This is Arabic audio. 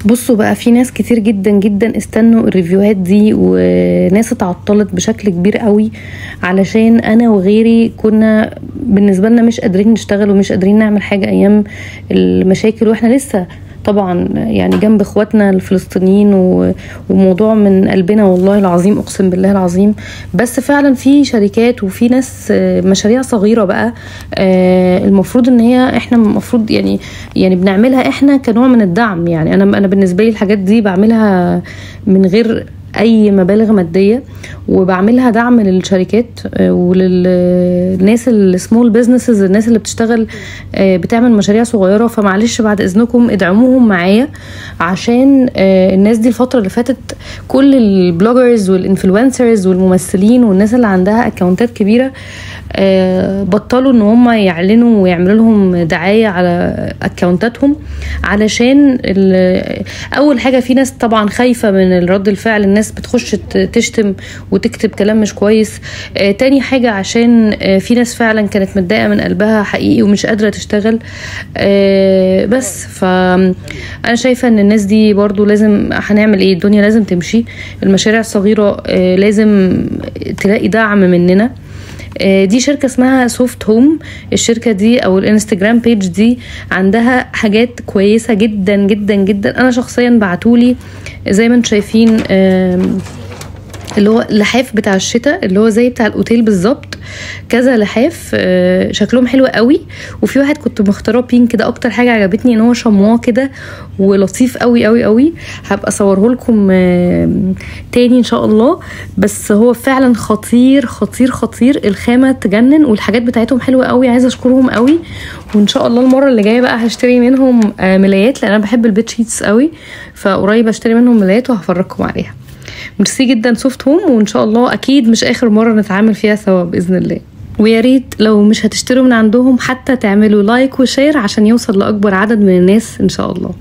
بصوا بقى، في ناس كتير جدا جدا استنوا الريفيوهات دي، وناس اتعطلت بشكل كبير قوي علشان انا وغيري كنا بالنسبه لنا مش قادرين نشتغل ومش قادرين نعمل حاجه ايام المشاكل، واحنا لسه طبعا يعني جنب اخواتنا الفلسطينيين وموضوع من قلبنا والله العظيم، اقسم بالله العظيم. بس فعلا في شركات وفي ناس مشاريع صغيره بقى المفروض ان هي احنا المفروض يعني بنعملها احنا كنوع من الدعم. يعني انا بالنسبه لي الحاجات دي بعملها من غير اي مبالغ ماديه، وبعملها دعم للشركات وللناس السمول بيزنسز، الناس اللي بتشتغل بتعمل مشاريع صغيره. فمعلش بعد اذنكم ادعموهم معايا، عشان الناس دي الفتره اللي فاتت كل البلوجرز والانفلونسرز والممثلين والناس اللي عندها اكونتات كبيره بطلوا ان هم يعلنوا ويعملوا لهم دعايه على اكونتاتهم، علشان اول حاجه في ناس طبعا خايفه من الرد الفعل، الناس بتخش تشتم وتكتب كلام مش كويس. تاني حاجه عشان في ناس فعلا كانت متضايقه من قلبها حقيقي ومش قادره تشتغل. بس فانا شايفه ان الناس دي برضو لازم، هنعمل ايه، الدنيا لازم تمشي، المشاريع الصغيره لازم تلاقي دعم مننا. دي شركة اسمها سوفت هوم، الشركة دي او الانستجرام بيج دي عندها حاجات كويسة جدا جدا جدا. انا شخصيا بعتولي زي ما انتم شايفين اللي هو اللحاف بتاع الشتاء اللي هو زي بتاع الاوتيل بالظبط، كذا لحاف شكلهم حلو قوي. وفي واحد كنت مختاره بينك، ده اكتر حاجه عجبتني، ان هو شمواه كده ولطيف قوي قوي قوي. هبقى اصوره لكم تاني ان شاء الله. بس هو فعلا خطير خطير خطير، الخامه تجنن والحاجات بتاعتهم حلوه قوي، عايزه اشكرهم قوي. وان شاء الله المره اللي جايه بقى هشتري منهم ملايات، لان انا بحب البيت شيتس قوي، فقريب هشتري منهم ملايات وهفرجكم عليها. ميرسي جدا سوفت هوم، وان شاء الله اكيد مش اخر مره نتعامل فيها سوا باذن الله. ويا ريت لو مش هتشتروا من عندهم حتى تعملوا لايك وشير عشان يوصل لاكبر عدد من الناس ان شاء الله.